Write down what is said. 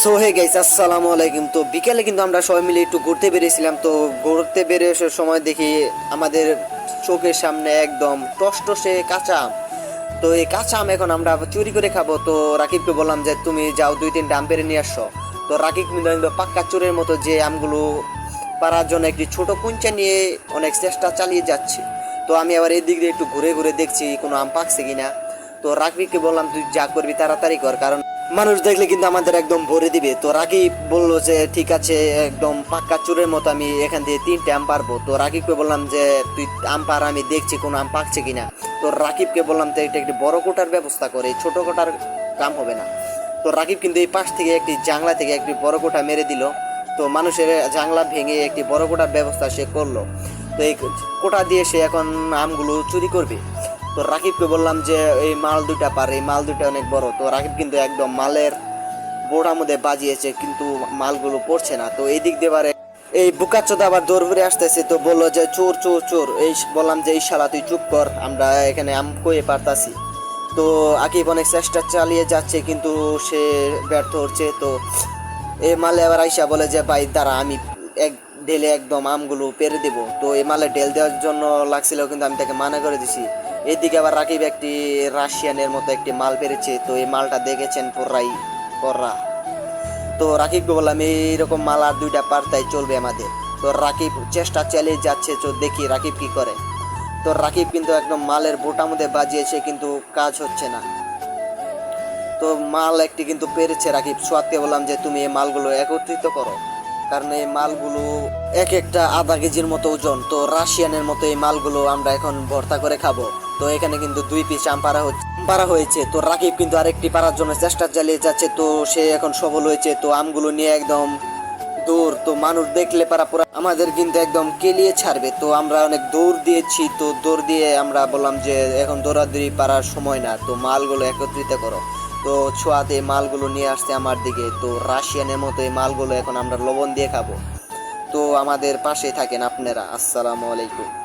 So hey guys, আসসালামু আলাইকুম। তো বিকেলে কিন্তু আমরা সবাই মিলে একটু ঘুরতে বেরিয়েছিলাম। তো ঘুরতে বেরিয়ে আসার সময় দেখি আমাদের চোখের সামনে একদম টসটসে কাঁচা আম। তো এই কাঁচা আম এখন আমরা চুরি করে খাবো। তো রাকিবকে বললাম যে তুমি যাও 2-3টা আম পেড়ে নিয়ে আসো। তো রাকিব কিন্তু পাক্কা চোরের মতো যে আমগুলো পারার জন্য একটি ছোট কুঞ্চা নিয়ে অনেক চেষ্টা চালিয়ে যাচ্ছে। তো আমি আবার এই দিক দিয়ে একটু ঘুরে ঘুরে দেখছি কোনো আম পাকছে কিনা। তো রাকিবকে বললাম তুই যা করবি তাড়াতাড়ি কর, কারণ মানুষ দেখলে কিন্তু আমাদের একদম ভরে দিবে। তো রাকিব বললো যে ঠিক আছে, একদম পাক্কা চোরের মতো আমি এখান থেকে 3টে আম পারবো। তো রাকিবকে বললাম যে তুই আম পার, আমি দেখছি কোনো আম পাকছে কিনা। তো রাকিবকে বললাম তো এটা একটি বড় কোটার ব্যবস্থা করে, ছোট কোটার কাম হবে না। তো রাকিব কিন্তু এই পাশ থেকে একটি জাংলা থেকে একটি বড় কোটা মেরে দিল। তো মানুষের জাংলা ভেঙে একটি বড় কোটার ব্যবস্থা সে করলো। তো এই কোটা দিয়ে সে এখন আমগুলো চুরি করবে। তো রাকিবকে বললাম যে এই মাল দুটা পারে, এই মাল দুটা অনেক বড়। তো রাকিব কিন্তু একদম মালের বোড়ার মধ্যে বাজিয়েছে, কিন্তু মালগুলো পড়ছে না। তো এই দিক দিয়ে বারে এই বুকাচোদা আবার দৌড় ঘুরে আসতেছে। তো বললো যে চোর চোর চোর। এই বললাম যে এই শালা তুই চুপ কর, আমরা এখানে আম কয়ে পারতাছি। তো আকিব অনেক চেষ্টা চালিয়ে যাচ্ছে, কিন্তু সে ব্যর্থ হচ্ছে। তো এই মালে আবার আইসা বলে যে ভাই দাঁড়া, আমি এক ঢেলে একদম আমগুলো পেরে দেব। তো এই মালে ঢেল দেওয়ার জন্য লাগছিল, কিন্তু আমি তাকে মানা করে দিছি। এদিকে আবার রাকিব একটি রাশিয়ানের মতো একটি মাল পেরেছে। তো এই মালটা দেখেছেন পুরাই করা। তো রাকিবকে বললাম এইরকম মাল আর 2টা পারতাই চলবে আমাদের। তো রাকিব চেষ্টা চালিয়ে যাচ্ছে, তো দেখি রাকিব কি করে। তো রাকিব কিন্তু একদম মালের বোটার মধ্যে বাজিয়েছে, কিন্তু কাজ হচ্ছে না। তো মাল একটি কিন্তু পেরেছে রাকিব। সোয়াদকে বললাম যে তুমি এই মালগুলো একত্রিত করো, কারণ এই মালগুলো এক একটা আধা কেজির মতো ওজন। তো রাশিয়ানের মতো এই মালগুলো আমরা এখন ভর্তা করে খাবো। তো এখানে কিন্তু 2 পিস আম পারা হয়েছে। তো রাকিব কিন্তু আরেকটি পারার জন্য চেষ্টা চালিয়ে যাচ্ছে। তো সে এখন সফল হয়েছে। তো আমগুলো নিয়ে একদম দৌড়। তো মানুষ দেখলে পারা পুরা আমাদের কিন্তু একদম কেলিয়ে ছাড়বে। তো আমরা অনেক দৌড় দিয়েছি। তো দৌড় দিয়ে আমরা বললাম যে এখন দৌড়াদৌড়ি পারার সময় না, তো মালগুলো একত্রিত করো। তো ছোঁয়াতে মালগুলো নিয়ে আসছে আমার দিকে। তো রাশিয়ানের মতো এই মালগুলো এখন আমরা লবণ দিয়ে খাবো। তো আমাদের পাশে থাকেন আপনারা। আসসালামু আলাইকুম।